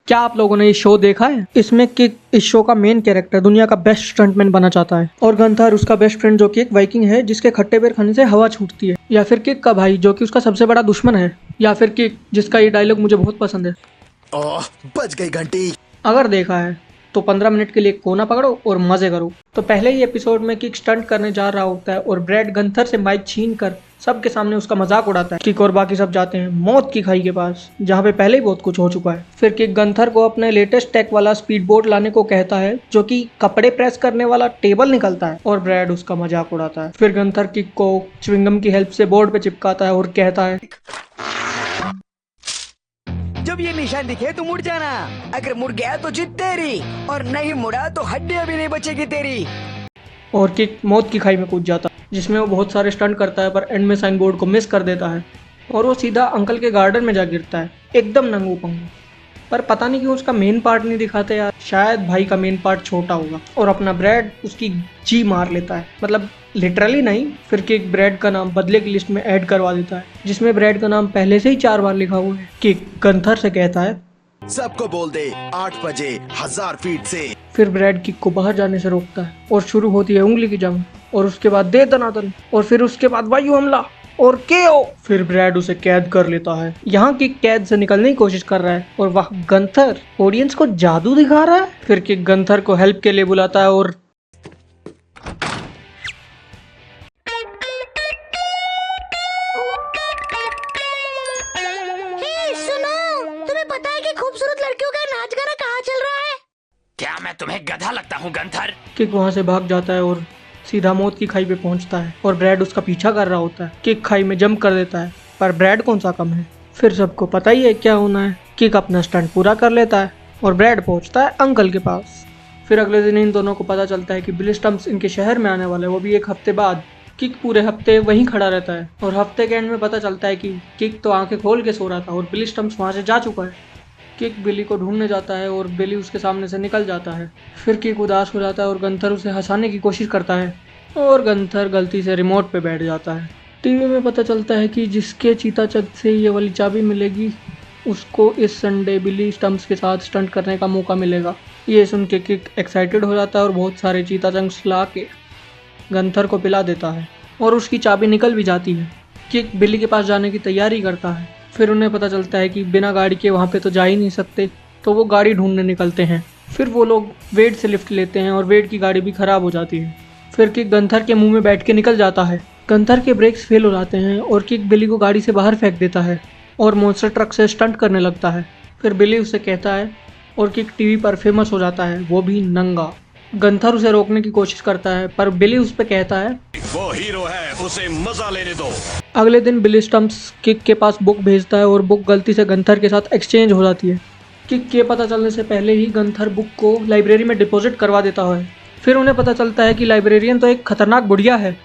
क्या आप लोगों ने ये शो देखा है? इसमें किक इस शो का मेन कैरेक्टर दुनिया का बेस्ट स्टंटमैन बना चाहता है और गंथर उसका बेस्ट फ्रेंड जो कि एक वाइकिंग है जिसके खट्टे बेर खाने से हवा छूटती है, या फिर किक का भाई जो कि उसका सबसे बड़ा दुश्मन है, या फिर किक जिसका ये डायलॉग मुझे बहुत पसंद है। ओह, बच गई घंटी। अगर देखा है तो 15 मिनट के लिए कोना पकड़ो और मजे करो। तो पहले ही एपिसोड में किक स्टंट करने जा रहा होता है और ब्रैड गंथर से माइक छीन कर सबके सामने उसका मजाक उड़ाता है। किक और बाकी सब जाते हैं मौत की खाई के पास, जहाँ पे पहले ही बहुत कुछ हो चुका है। फिर किक गंथर को अपने लेटेस्ट टेक वाला स्पीड बोर्ड लाने को कहता है जो कि कपड़े प्रेस करने वाला टेबल निकलता है और ब्रैड उसका मजाक उड़ाता है। फिर गंथर किक को च्युइंगम की हेल्प से बोर्ड पे चिपकाता है और कहता है, जब ये निशान दिखे तो मुड़ जाना, अगर मुड़ गया तो जीत तेरी, और नहीं मुड़ा तो हड्डियां भी नहीं बचेगी तेरी। और किक मौत की खाई में कूद जाता है जिसमें वो बहुत सारे स्टंट करता है पर एंड में साइन बोर्ड को मिस कर देता है और वो सीधा अंकल के गार्डन में जा गिरता है एकदम नंगू पंगू। पर पता नहीं क्यों उसका मेन पार्ट नहीं दिखाते यार, शायद भाई का मेन पार्ट छोटा होगा। और अपना ब्रैड उसकी जी मार लेता है, मतलब लिटरली नहीं। फिर किक ब्रैड का नाम बदले की लिस्ट में ऐड करवा देता है जिसमें ब्रैड का नाम पहले से ही 4 बार लिखा हुआ है। किक गंथर से कहता है, सबको बोल दे 8 बजे 1000 फीट से। फिर ब्रैड किक को बाहर जाने से रोकता है और शुरू होती है उंगली की जंग और उसके बाद दे दनादन और फिर उसके बाद वायु हमला और केओ। फिर ब्रैड उसे कैद कर लेता है। यहाँ की कैद से निकलने की कोशिश कर रहा है और वह गंथर ऑडियंस को जादू दिखा रहा है। फिर किक गंथर को हेल्प के लिए बुलाता है और सुनो, तुम्हें पता है कि खूबसूरत लड़कियों का नाच गाना कहाँ चल रहा है? क्या मैं तुम्हें गधा लगता हूँ गंथर? किक वहाँ से भाग जाता है और सीधा मौत की खाई पे पहुंचता है और ब्रैड उसका पीछा कर रहा होता है। किक खाई में जंप कर देता है पर ब्रैड कौन सा कम है। फिर सबको पता ही है क्या होना है। किक अपना स्टंट पूरा कर लेता है और ब्रैड पहुंचता है अंकल के पास। फिर अगले दिन इन दोनों को पता चलता है कि बिली स्टम्प्स इनके शहर में आने वाला है, वो भी 1 हफ्ते बाद। किक पूरे हफ्ते वहीं खड़ा रहता है और हफ्ते के एंड में पता चलता है कि किक तो आंखें खोल के सो रहा था और बिली स्टम्प्स वहाँ से जा चुका है। किक बिली को ढूंढने जाता है और बिली उसके सामने से निकल जाता है। फिर किक उदास हो जाता है और गंथर उसे हंसाने की कोशिश करता है और गंथर गलती से रिमोट पे बैठ जाता है। टीवी में पता चलता है कि जिसके चीता चक से ये वाली चाबी मिलेगी उसको इस संडे बिली स्टम्प्स के साथ स्टंट करने का मौका मिलेगा। ये सुन के किक एक्साइटेड हो जाता है और बहुत सारे चीता चंक्स ला के गंथर को पिला देता है और उसकी चाबी निकल भी जाती है। किक बिली के पास जाने की तैयारी करता है। फिर उन्हें पता चलता है कि बिना गाड़ी के वहाँ पे तो जा ही नहीं सकते, तो वो गाड़ी ढूंढने निकलते हैं। फिर वो लोग वेड से लिफ्ट लेते हैं और वेड की गाड़ी भी खराब हो जाती है। फिर किक गंथर के मुंह में बैठ के निकल जाता है। गंथर के ब्रेक्स फेल हो जाते हैं और किक बिली को गाड़ी से बाहर फेंक देता है और मॉन्स्टर ट्रक से स्टंट करने लगता है। फिर बिली उसे कहता है और किक टीवी पर फेमस हो जाता है, वो भी नंगा। गंथर उसे रोकने की कोशिश करता है पर बिली उस पर कहता है, वो हीरो है, उसे मजा लेने दो। अगले दिन बिली स्टम्प्स किक के पास बुक भेजता है और बुक गलती से गंथर के साथ एक्सचेंज हो जाती है। किक के पता चलने से पहले ही गंथर बुक को लाइब्रेरी में डिपॉजिट करवा देता है। फिर उन्हें पता चलता है कि लाइब्रेरियन तो एक खतरनाक बुढ़िया है,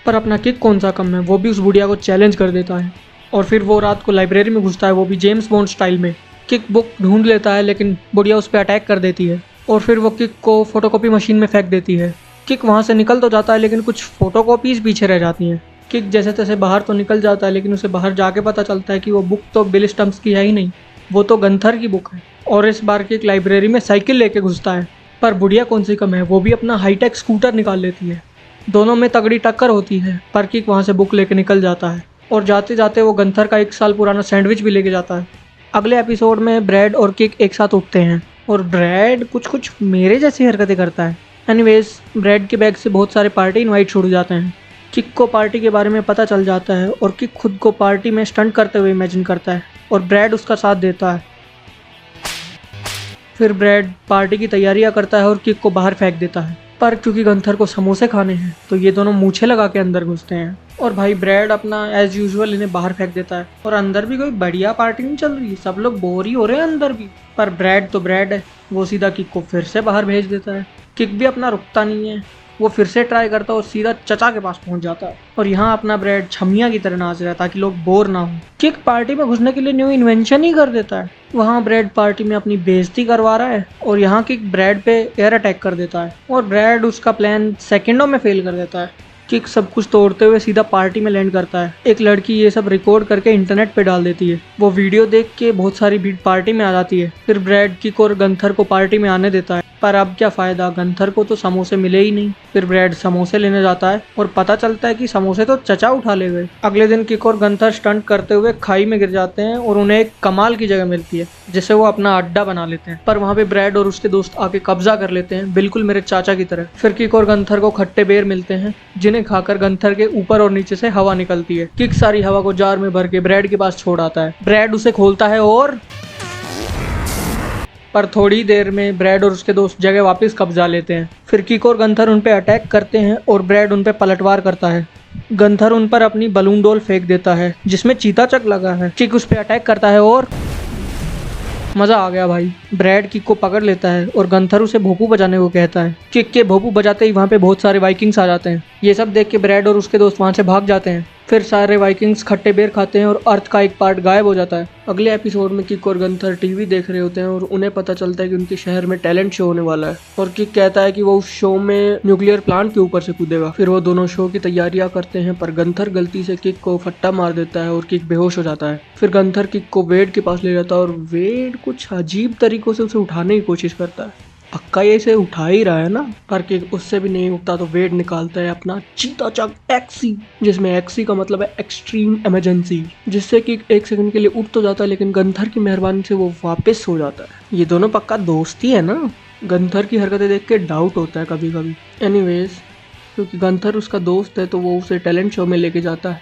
पर अपना किक कौन सा कम है, वो भी उस बुढ़िया को चैलेंज कर देता है और फिर वो रात को लाइब्रेरी में घुसता है, वो भी जेम्स बॉन्ड स्टाइल में। किक बुक ढूंढ लेता है लेकिन बुढ़िया उस पर अटैक कर देती है और फिर वो किक को फोटोकॉपी मशीन में फेंक देती है। किक वहाँ से निकल तो जाता है लेकिन कुछ फोटोकॉपीज पीछे रह जाती हैं। किक जैसे तैसे बाहर तो निकल जाता है लेकिन उसे बाहर जाके पता चलता है कि वो बुक तो बिली स्टम्प्स की है ही नहीं, वो तो गंथर की बुक है। और इस बार किक लाइब्रेरी में साइकिल लेके घुसता है पर बुढ़िया कौन सी कम है, वो भी अपना हाईटेक स्कूटर निकाल लेती है। दोनों में तगड़ी टक्कर होती है पर किक वहाँ से बुक लेके निकल जाता है और जाते जाते वो गंथर का 1 साल पुराना सैंडविच भी लेके जाता है। अगले एपिसोड में ब्रैड और किक एक साथ उठते हैं और ब्रैड कुछ मेरे जैसी हरकतें करता है। एनीवेज ब्रैड के बैग से बहुत सारे पार्टी इनवाइट छूट जाते हैं। किक को पार्टी के बारे में पता चल जाता है और किक खुद को पार्टी में स्टंट करते हुए इमेजिन करता है और ब्रैड उसका साथ देता है। फिर ब्रैड पार्टी की तैयारियां करता है और किक को बाहर फेंक देता है, पर क्योंकि गंथर को समोसे खाने हैं तो ये दोनों मूछे लगा के अंदर घुसते हैं और भाई ब्रैड अपना एज यूजुअल इन्हें बाहर फेंक देता है और अंदर भी कोई बढ़िया पार्टी नहीं चल रही, सब लोग बोर ही हो रहे हैं अंदर भी। पर ब्रैड तो ब्रैड है, वो सीधा किक को फिर से बाहर भेज देता है। किक भी अपना रुकता नहीं है, वो फिर से ट्राई करता है और सीधा चचा के पास पहुंच जाता है और यहाँ अपना ब्रैड छमिया की तरह नाच रहा है ताकि लोग बोर ना हो। किक पार्टी में घुसने के लिए न्यू इन्वेंशन ही कर देता है। वहाँ ब्रैड पार्टी में अपनी बेइज्जती करवा रहा है और यहाँ किक ब्रैड पे एयर अटैक कर देता है और ब्रैड उसका प्लान सेकंडों में फेल कर देता है। किक सब कुछ तोड़ते हुए सीधा पार्टी में लैंड करता है। एक लड़की ये सब रिकॉर्ड करके इंटरनेट पे डाल देती है। वो वीडियो देख के बहुत सारी भीड़ पार्टी में आ जाती है। फिर ब्रैड किक और गंथर को पार्टी में आने देता है, पर अब क्या फायदा, गंथर को तो समोसे मिले ही नहीं। फिर ब्रैड समोसे लेने जाता है और पता चलता है कि समोसे तो चचा उठा ले गए। अगले दिन किक और गंथर स्टंट करते हुए खाई में गिर जाते हैं और उन्हें एक कमाल की जगह मिलती है जिसे वो अपना अड्डा बना लेते हैं। पर वहाँ पे ब्रैड और उसके दोस्त आके कब्जा कर लेते हैं, बिल्कुल मेरे चाचा की तरह। फिर किक और गंथर को खट्टे बेर मिलते हैं जिन्हें खाकर गंथर के ऊपर और नीचे से हवा निकलती है। किक सारी हवा को जार में भर के ब्रैड के पास छोड़ आता है। ब्रैड उसे खोलता है और पर थोड़ी देर में ब्रैड और उसके दोस्त जगह वापस कब्जा लेते हैं। फिर किक और गंथर उन पे अटैक करते हैं और ब्रैड उन पे पलटवार करता है। गंथर उन पर अपनी बलून डॉल फेंक देता है जिसमें चीता चक लगा है। किक उस पे अटैक करता है और मजा आ गया भाई। ब्रैड किक को पकड़ लेता है और गंथर उसे भोपू बजाने को कहता है। किक के भोपू बजाते ही वहाँ पे बहुत सारे वाइकिंग्स आ जाते हैं। ये सब देख के ब्रैड और उसके दोस्त वहाँ से भाग जाते हैं। फिर सारे वाइकिंग्स खट्टे बेर खाते हैं और अर्थ का एक पार्ट गायब हो जाता है। अगले एपिसोड में किक और गंथर टीवी देख रहे होते हैं और उन्हें पता चलता है कि उनके शहर में टैलेंट शो होने वाला है और किक कहता है कि वो उस शो में न्यूक्लियर प्लांट के ऊपर से कूदेगा। फिर वो दोनों शो की तैयारियां करते हैं, पर गंथर गलती से किक को फट्टा मार देता है और किक बेहोश हो जाता है। फिर गंथर किक को वेड के पास ले जाता है और वेड कुछ अजीब तरीकों से उसे उठाने की कोशिश करता है। पक्का ये इसे उठा ही रहा है ना, पर किक उससे भी नहीं उठता तो वेड निकालता है अपना चीता चक एक्सी, जिसमें एक्सी का मतलब है एक्सट्रीम इमरजेंसी, जिससे कि एक सेकंड के लिए उठ तो जाता है लेकिन गंथर की मेहरबानी से वो वापस सो जाता है। ये दोनों पक्का दोस्त ही है ना। गंथर की हरकतें देख के डाउट होता है कभी कभी। एनीवेज, क्योंकि गंथर उसका दोस्त है तो वो उसे टैलेंट शो में लेके जाता है,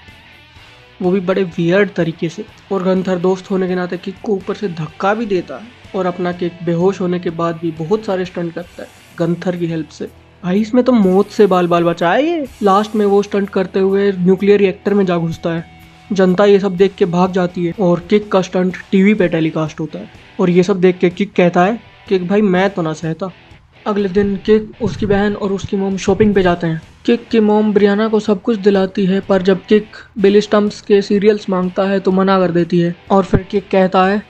वो भी बड़े वियर्ड तरीके से। और गंथर दोस्त होने के नाते किक को ऊपर से धक्का भी देता है और अपना किक बेहोश होने के बाद भी बहुत सारे स्टंट करता है गंथर की हेल्प से। भाई इसमें तो मौत से बाल बाल बचा है ये। लास्ट में वो स्टंट करते हुए न्यूक्लियर रिएक्टर में जा घुसता है। जनता ये सब देख के भाग जाती है और किक का स्टंट टीवी पे टेलीकास्ट होता है और ये सब देख के किक कहता है कि भाई मैं तो ना सहता। अगले दिन किक, उसकी बहन और उसकी मोम शॉपिंग पे जाते हैं। किक की मोम ब्रियाना को सब कुछ दिलाती है, पर जब किक बिली स्टम्प्स के सीरियल्स मांगता है तो मना कर देती है और फिर किक कहता है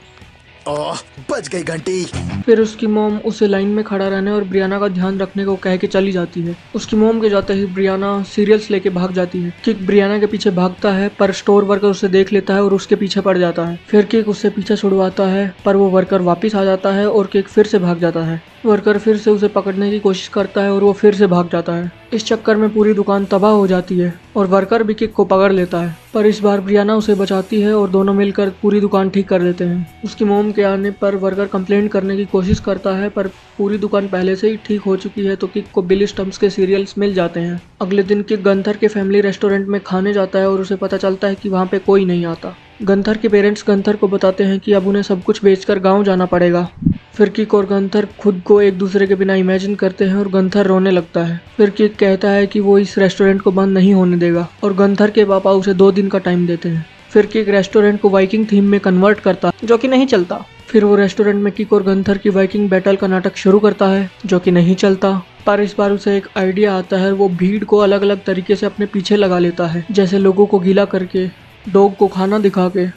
ओह, बज गई घंटी। फिर उसकी मोम उसे लाइन में खड़ा रहने और ब्रियाना का ध्यान रखने को कह के चली जाती है। उसकी मोम के जाते ही ब्रियाना सीरियल्स लेके भाग जाती है। किक ब्रियाना के पीछे भागता है पर स्टोर वर्कर उसे देख लेता है और उसके पीछे पड़ जाता है। फिर किक उससे पीछा छुड़वाता है पर वो वर्कर वापस आ जाता है और किक फिर से भाग जाता है। वर्कर फिर से उसे पकड़ने की कोशिश करता है और वो फिर से भाग जाता है। इस चक्कर में पूरी दुकान तबाह हो जाती है और वर्कर भी किक को पकड़ लेता है, पर इस बार ब्रियाना उसे बचाती है और दोनों मिलकर पूरी दुकान ठीक कर देते हैं। उसकी मोम के आने पर वर्कर कंप्लेंट करने की कोशिश करता है पर पूरी दुकान पहले से ही ठीक हो चुकी है तो किक को बिली स्टम्प्स के सीरियल्स मिल जाते हैं। अगले दिन किक गंथर के फैमिली रेस्टोरेंट में खाने जाता है और उसे पता चलता है कि वहाँ पे कोई नहीं आता। गंथर के पेरेंट्स गंथर को बताते हैं कि अब उन्हें सब कुछ बेचकर गाँव जाना पड़ेगा। फिर किक और गंथर खुद को एक दूसरे के बिना इमेजिन करते हैं और गंथर रोने लगता है। फिर किक कहता है कि वो इस रेस्टोरेंट को बंद नहीं होने देगा और गंथर के पापा उसे 2 दिन का टाइम देते हैं। फिर किक रेस्टोरेंट को वाइकिंग थीम में कन्वर्ट करता जो कि नहीं चलता। फिर वो रेस्टोरेंट में किक और गंथर की वाइकिंग बैटल का नाटक शुरू करता है जो कि नहीं चलता, पर इस बार उसे एक आइडिया आता है। वो भीड़ को अलग अलग तरीके से अपने पीछे लगा लेता है, जैसे लोगों को गीला करके, डॉग को खाना दिखा के,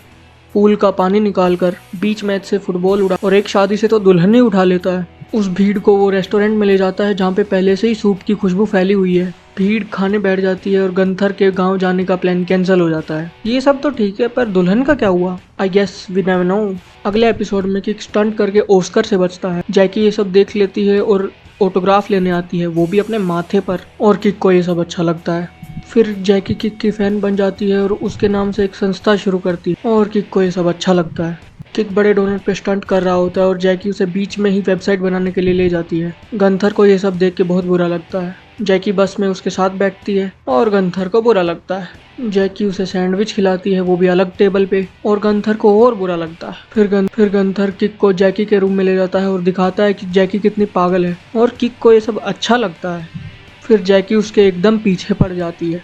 पूल का पानी निकाल कर, बीच मैच से फुटबॉल उड़ा और एक शादी से तो दुल्हन ही उठा लेता है। उस भीड़ को वो रेस्टोरेंट में ले जाता है जहाँ पे पहले से ही सूप की खुशबू फैली हुई है। भीड़ खाने बैठ जाती है और गंथर के गांव जाने का प्लान कैंसिल हो जाता है। ये सब तो ठीक है, पर दुल्हन का क्या हुआ? I guess we never know. अगले एपिसोड में किक स्टंट करके ऑस्कर से बचता है। जैकी ये सब देख लेती है और ऑटोग्राफ लेने आती है, वो भी अपने माथे पर, और किक को ये सब अच्छा लगता है। फिर जैकी किक की फैन बन जाती है और उसके नाम से एक संस्था शुरू करती है और किक को ये सब अच्छा लगता है। किक बड़े डोनर पे स्टंट कर रहा होता है और जैकी उसे बीच में ही वेबसाइट बनाने के लिए ले जाती है। गंथर को ये सब देख के बहुत बुरा लगता है। जैकी बस में उसके साथ बैठती है और गंथर को बुरा लगता है। जैकी उसे सैंडविच खिलाती है, वो भी अलग टेबल पे, और गंथर को और बुरा लगता है। फिर गंथर किक को जैकी के रूम में ले जाता है और दिखाता है कि जैकी कितनी पागल है और किक को ये सब अच्छा लगता है। फिर जैकी उसके एकदम पीछे पड़ जाती है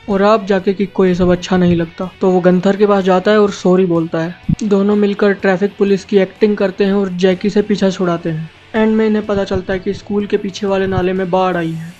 और अब जाके किक को ये सब अच्छा नहीं लगता तो वो गंथर के पास जाता है और सॉरी बोलता है। दोनों मिलकर ट्रैफिक पुलिस की एक्टिंग करते हैं और जैकी से पीछा छुड़ाते हैं। एंड में इन्हें पता चलता है कि स्कूल के पीछे वाले नाले में बाढ़ आई है